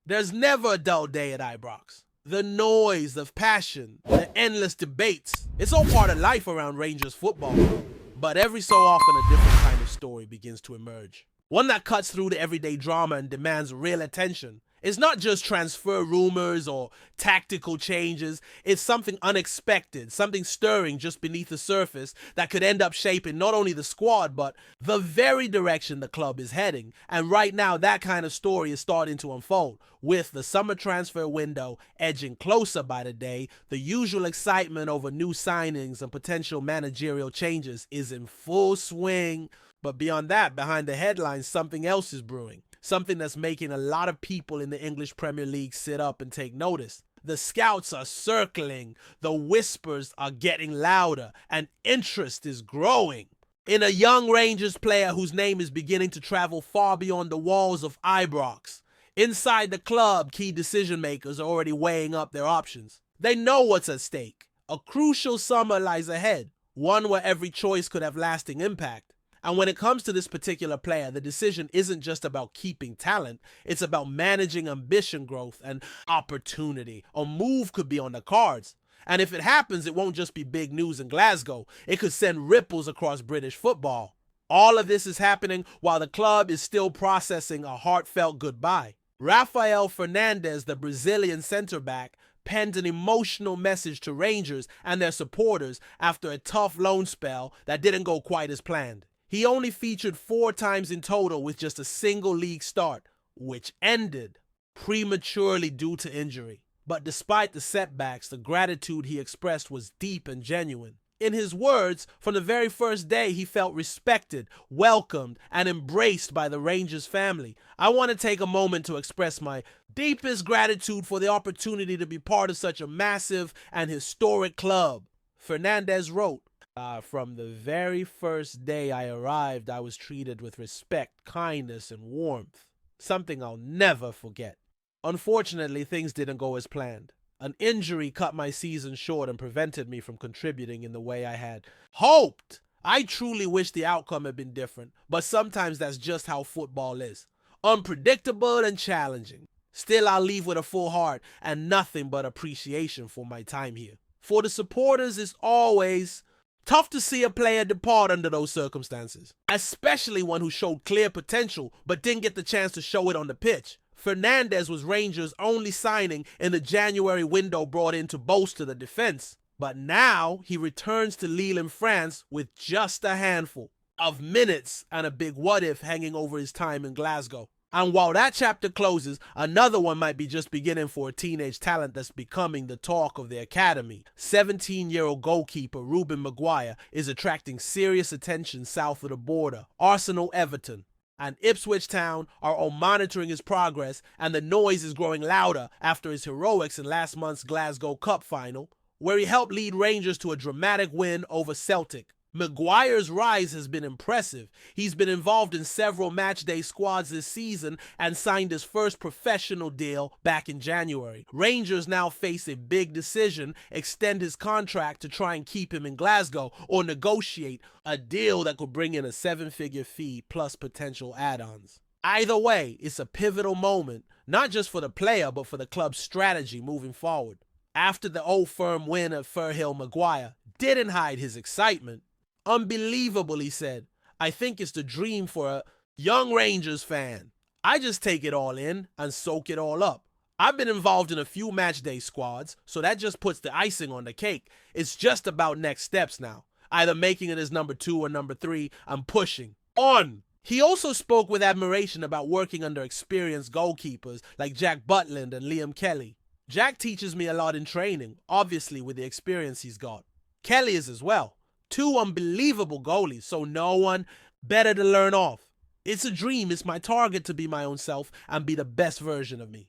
There's never a dull day at Ibrox. The noise, the passion, the endless debates. It's all part of life around Rangers football. But every so often a different kind of story begins to emerge. One that cuts through the everyday drama and demands real attention. It's not just transfer rumors or tactical changes. It's something unexpected, something stirring just beneath the surface that could end up shaping not only the squad, but the very direction the club is heading. And right now, that kind of story is starting to unfold. With the summer transfer window edging closer by the day, the usual excitement over new signings and potential managerial changes is in full swing. But beyond that, behind the headlines, something else is brewing. Something that's making a lot of people in the English Premier League sit up and take notice. The scouts are circling, the whispers are getting louder, and interest is growing in a young Rangers player whose name is beginning to travel far beyond the walls of Ibrox. Inside the club, key decision makers are already weighing up their options. They know what's at stake. A crucial summer lies ahead, one where every choice could have lasting impact. And when it comes to this particular player, the decision isn't just about keeping talent, it's about managing ambition growth and opportunity. A move could be on the cards. And if it happens, it won't just be big news in Glasgow. It could send ripples across British football. All of this is happening while the club is still processing a heartfelt goodbye. Rafael Fernandez, the Brazilian centre-back, penned an emotional message to Rangers and their supporters after a tough loan spell that didn't go quite as planned. He only featured 4 times in total with just a single league start, which ended prematurely due to injury. But despite the setbacks, the gratitude he expressed was deep and genuine. In his words, from the very first day, he felt respected, welcomed, and embraced by the Rangers family. I want to take a moment to express my deepest gratitude for the opportunity to be part of such a massive and historic club. Fernandez wrote, from the very first day I arrived, I was treated with respect, kindness, and warmth. Something I'll never forget. Unfortunately, things didn't go as planned. An injury cut my season short and prevented me from contributing in the way I had hoped. I truly wish the outcome had been different, but sometimes that's just how football is. Unpredictable and challenging. Still, I'll leave with a full heart and nothing but appreciation for my time here. For the supporters, it's always tough to see a player depart under those circumstances, especially one who showed clear potential but didn't get the chance to show it on the pitch. Fernandez was Rangers' only signing in the January window brought in to bolster the defense. But now he returns to Lille in France with just a handful of minutes and a big what-if hanging over his time in Glasgow. And while that chapter closes, another one might be just beginning for a teenage talent that's becoming the talk of the academy. 17-year-old goalkeeper Ruben Maguire is attracting serious attention south of the border. Arsenal, Everton, and Ipswich Town are all monitoring his progress, and the noise is growing louder after his heroics in last month's Glasgow Cup final, where he helped lead Rangers to a dramatic win over Celtic. Maguire's rise has been impressive. He's been involved in several matchday squads this season and signed his first professional deal back in January. Rangers now face a big decision: extend his contract to try and keep him in Glasgow or negotiate a deal that could bring in a 7-figure fee plus potential add-ons. Either way, it's a pivotal moment, not just for the player but for the club's strategy moving forward. After the Old Firm win at Firhill, Maguire didn't hide his excitement. Unbelievable, he said. I think it's the dream for a young Rangers fan. I just take it all in and soak it all up. I've been involved in a few matchday squads, so that just puts the icing on the cake. It's just about next steps now. Either making it as number 2 or number 3 and pushing on. He also spoke with admiration about working under experienced goalkeepers like Jack Butland and Liam Kelly. Jack teaches me a lot in training, obviously with the experience he's got. Kelly is as well. 2 unbelievable goalies, so no one better to learn off. It's a dream. It's my target to be my own self and be the best version of me.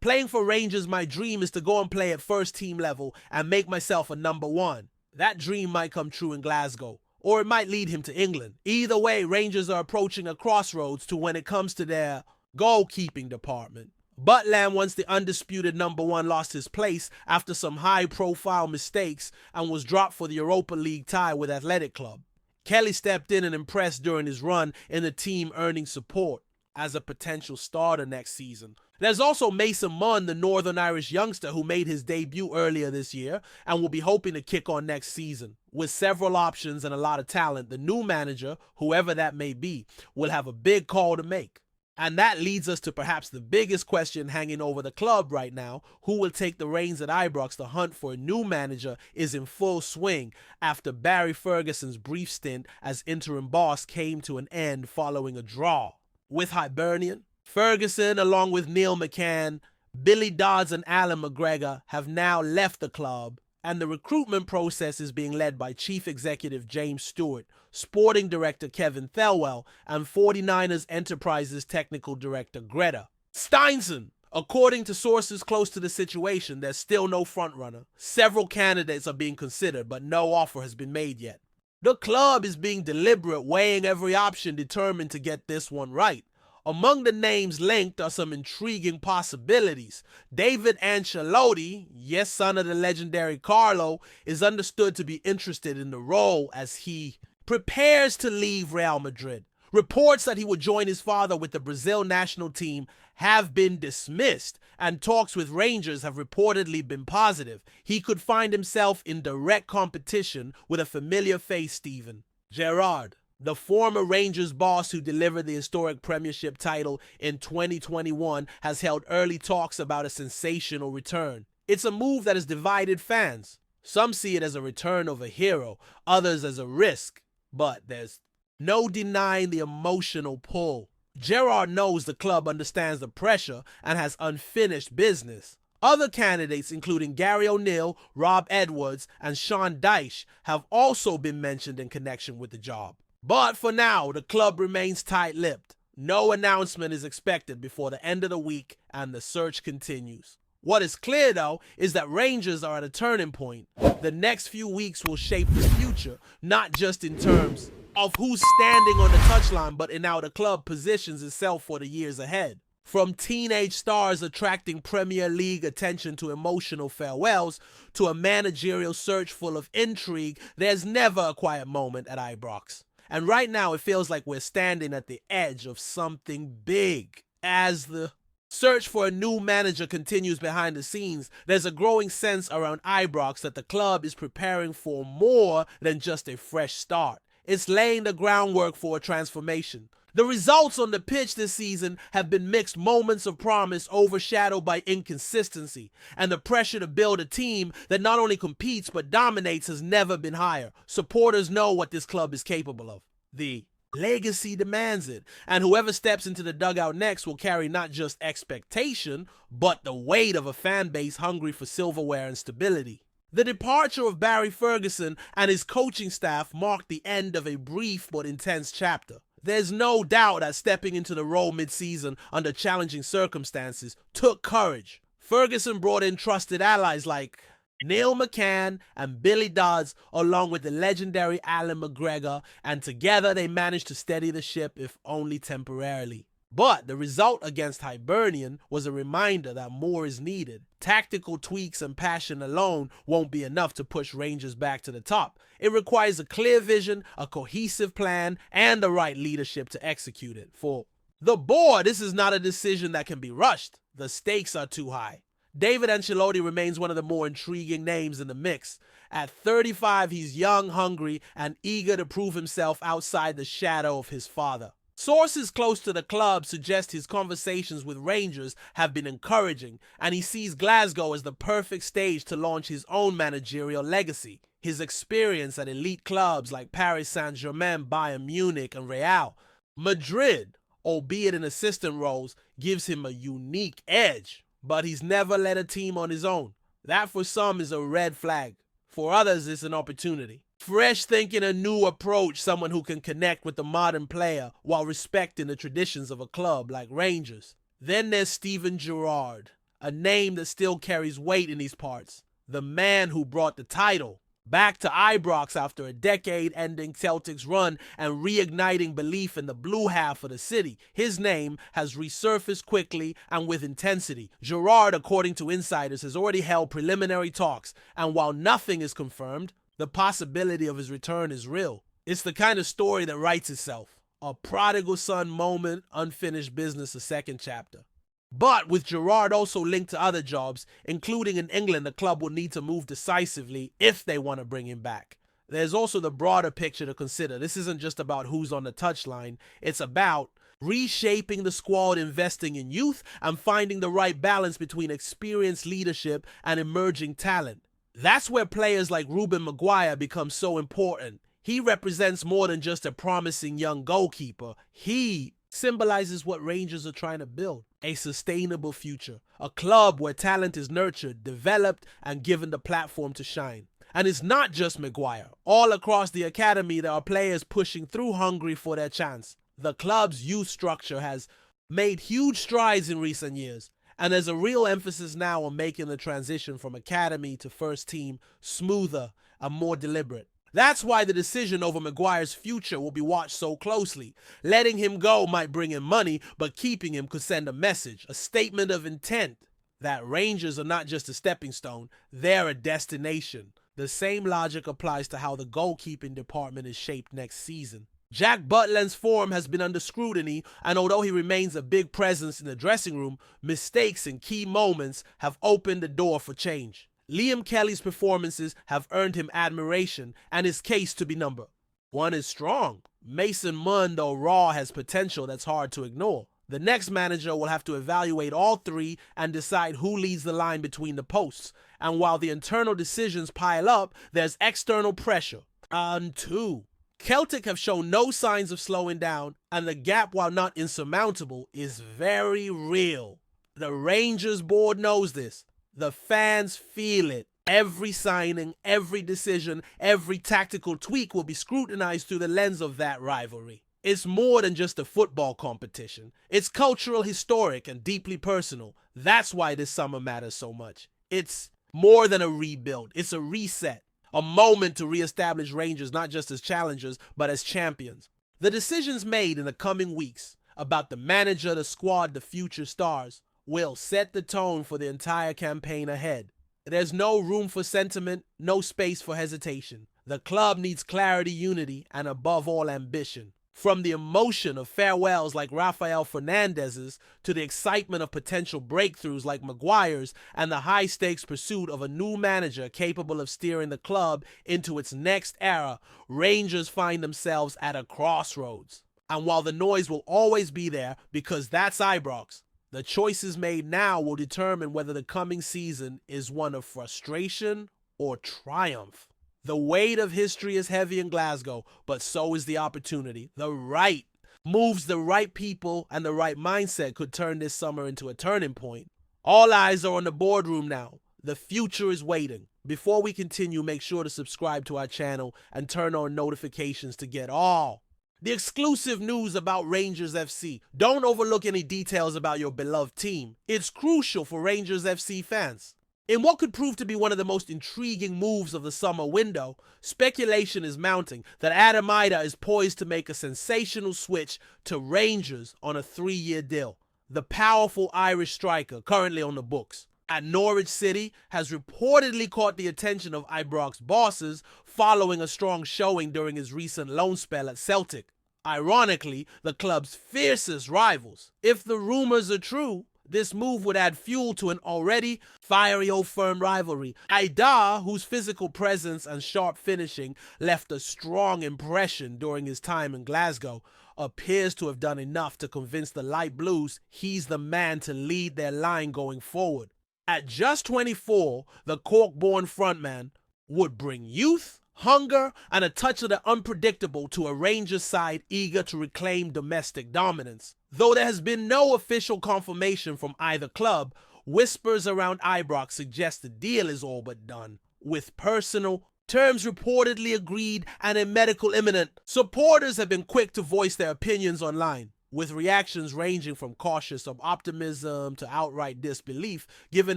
Playing for Rangers, my dream is to go and play at first team level and make myself a number 1. That dream might come true in Glasgow, or it might lead him to England. Either way, Rangers are approaching a crossroads to when it comes to their goalkeeping department. Butland, once the undisputed number 1, lost his place after some high-profile mistakes and was dropped for the Europa League tie with Athletic Club. Kelly stepped in and impressed during his run in the team, earning support. as a potential starter next season. There's also Mason Munn, the Northern Irish youngster who made his debut earlier this year and will be hoping to kick on next season. With several options and a lot of talent, the new manager, whoever that may be, will have a big call to make. And that leads us to perhaps the biggest question hanging over the club right now. Who will take the reins at Ibrox? The hunt for a new manager is in full swing after Barry Ferguson's brief stint as interim boss came to an end following a draw with Hibernian. Ferguson, along with Neil McCann, Billy Dodds and Alan McGregor, have now left the club, and the recruitment process is being led by Chief Executive James Stewart, Sporting Director Kevin Thelwell, and 49ers Enterprises Technical Director Greta Steinson. According to sources close to the situation, there's still no frontrunner. Several candidates are being considered, but no offer has been made yet. The club is being deliberate, weighing every option, determined to get this one right. Among the names linked are some intriguing possibilities. David Ancelotti, yes, son of the legendary Carlo, is understood to be interested in the role as he prepares to leave Real Madrid. Reports that he would join his father with the Brazil national team have been dismissed, and talks with Rangers have reportedly been positive. He could find himself in direct competition with a familiar face, Steven Gerrard, the former Rangers boss who delivered the historic Premiership title in 2021, has held early talks about a sensational return. It's a move that has divided fans. Some see it as a return of a hero, others as a risk, but there's no denying the emotional pull. Gerrard knows the club understands the pressure and has unfinished business. Other candidates, including Gary O'Neill, Rob Edwards, and Sean Dyche, have also been mentioned in connection with the job. But for now, the club remains tight-lipped. No announcement is expected before the end of the week, and the search continues. What is clear, though, is that Rangers are at a turning point. The next few weeks will shape the future, not just in terms of who's standing on the touchline, but in how the club positions itself for the years ahead. From teenage stars attracting Premier League attention to emotional farewells, to a managerial search full of intrigue, there's never a quiet moment at Ibrox. And right now, it feels like we're standing at the edge of something big. As the search for a new manager continues behind the scenes, there's a growing sense around Ibrox that the club is preparing for more than just a fresh start. It's laying the groundwork for a transformation. The results on the pitch this season have been mixed, moments of promise overshadowed by inconsistency, and the pressure to build a team that not only competes but dominates has never been higher. Supporters know what this club is capable of. The legacy demands it, and whoever steps into the dugout next will carry not just expectation, but the weight of a fan base hungry for silverware and stability. The departure of Barry Ferguson and his coaching staff marked the end of a brief but intense chapter. There's no doubt that stepping into the role mid-season under challenging circumstances took courage. Ferguson brought in trusted allies like Neil McCann and Billy Dodds, along with the legendary Alan McGregor, and together they managed to steady the ship, if only temporarily. But the result against Hibernian was a reminder that more is needed. Tactical tweaks and passion alone won't be enough to push Rangers back to the top. It requires a clear vision, a cohesive plan, and the right leadership to execute it. For the board, this is not a decision that can be rushed. The stakes are too high. David Ancelotti remains one of the more intriguing names in the mix. At 35, he's young, hungry, and eager to prove himself outside the shadow of his father. Sources close to the club suggest his conversations with Rangers have been encouraging, and he sees Glasgow as the perfect stage to launch his own managerial legacy. His experience at elite clubs like Paris Saint-Germain, Bayern Munich, and Real Madrid, albeit in assistant roles, gives him a unique edge. But he's never led a team on his own. That for some is a red flag. For others, it's an opportunity. Fresh thinking, a new approach, someone who can connect with the modern player while respecting the traditions of a club like Rangers. Then there's Steven Gerrard, a name that still carries weight in these parts. The man who brought the title back to Ibrox after a decade-ending Celtic's run and reigniting belief in the blue half of the city. His name has resurfaced quickly and with intensity. Gerrard, according to insiders, has already held preliminary talks, and while nothing is confirmed, the possibility of his return is real. It's the kind of story that writes itself. A prodigal son moment, unfinished business, a second chapter. But with Gerrard also linked to other jobs, including in England, the club will need to move decisively if they want to bring him back. There's also the broader picture to consider. This isn't just about who's on the touchline. It's about reshaping the squad, investing in youth, and finding the right balance between experienced leadership and emerging talent. That's where players like Ruben Maguire become so important. He represents more than just a promising young goalkeeper. He symbolizes what Rangers are trying to build. A sustainable future. A club where talent is nurtured, developed, and given the platform to shine. And it's not just Maguire. All across the academy, there are players pushing through, hungry for their chance. The club's youth structure has made huge strides in recent years, and there's a real emphasis now on making the transition from academy to first team smoother and more deliberate. That's why the decision over Maguire's future will be watched so closely. Letting him go might bring in money, but keeping him could send a message, a statement of intent, that Rangers are not just a stepping stone, they're a destination. The same logic applies to how the goalkeeping department is shaped next season. Jack Butland's form has been under scrutiny, and although he remains a big presence in the dressing room, mistakes in key moments have opened the door for change. Liam Kelly's performances have earned him admiration, and his case to be number one is strong. Mason Munn, though raw, has potential that's hard to ignore. The next manager will have to evaluate all three and decide who leads the line between the posts. And while the internal decisions pile up, there's external pressure. And two, Celtic have shown no signs of slowing down, and the gap, while not insurmountable, is very real. The Rangers board knows this. The fans feel it. Every signing, every decision, every tactical tweak will be scrutinized through the lens of that rivalry. It's more than just a football competition. It's cultural, historic, and deeply personal. That's why this summer matters so much. It's more than a rebuild. It's a reset. A moment to reestablish Rangers not just as challengers, but as champions. The decisions made in the coming weeks about the manager, the squad, the future stars will set the tone for the entire campaign ahead. There's no room for sentiment, no space for hesitation. The club needs clarity, unity, and above all, ambition. From the emotion of farewells like Rafael Fernandez's to the excitement of potential breakthroughs like Maguire's and the high-stakes pursuit of a new manager capable of steering the club into its next era, Rangers find themselves at a crossroads. And while the noise will always be there because that's Ibrox, the choices made now will determine whether the coming season is one of frustration or triumph. The weight of history is heavy in Glasgow, but so is the opportunity. The right moves, the right people, and the right mindset could turn this summer into a turning point. All eyes are on the boardroom now. The future is waiting. Before we continue, make sure to subscribe to our channel and turn on notifications to get all the exclusive news about Rangers FC. Don't overlook any details about your beloved team. It's crucial for Rangers FC fans. In what could prove to be one of the most intriguing moves of the summer window, speculation is mounting that Adam Idah is poised to make a sensational switch to Rangers on a 3-year deal. The powerful Irish striker, currently on the books at Norwich City, has reportedly caught the attention of Ibrox bosses following a strong showing during his recent loan spell at Celtic. Ironically, the club's fiercest rivals. If the rumors are true, this move would add fuel to an already fiery Old Firm rivalry. Idah, whose physical presence and sharp finishing left a strong impression during his time in Glasgow, appears to have done enough to convince the Light Blues he's the man to lead their line going forward. At just 24, the Cork-born frontman would bring youth, hunger, and a touch of the unpredictable to a Rangers side eager to reclaim domestic dominance. Though there has been no official confirmation from either club, whispers around Ibrox suggest the deal is all but done, with personal terms reportedly agreed and a medical imminent. Supporters have been quick to voice their opinions online, with reactions ranging from cautious optimism to outright disbelief, given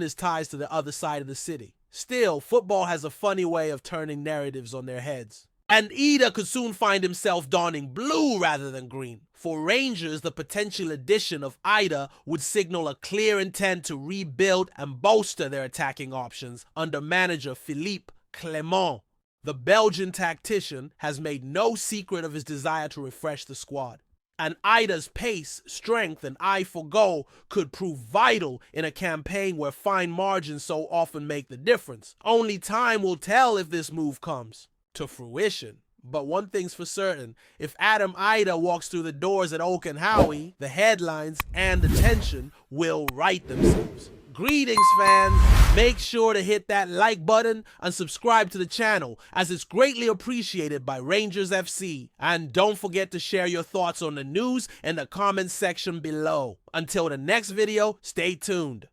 his ties to the other side of the city. Still, football has a funny way of turning narratives on their heads. And Idah could soon find himself donning blue rather than green. For Rangers, the potential addition of Idah would signal a clear intent to rebuild and bolster their attacking options under manager Philippe Clement. The Belgian tactician has made no secret of his desire to refresh the squad. And Idah's pace, strength, and eye for goal could prove vital in a campaign where fine margins so often make the difference. Only time will tell if this move comes to fruition. But one thing's for certain, if Adam Idah walks through the doors at Oak and Howie, the headlines and the tension will right themselves. Greetings, fans. Make sure to hit that like button and subscribe to the channel, as it's greatly appreciated by Rangers FC. And don't forget to share your thoughts on the news in the comments section below. Until the next video, stay tuned.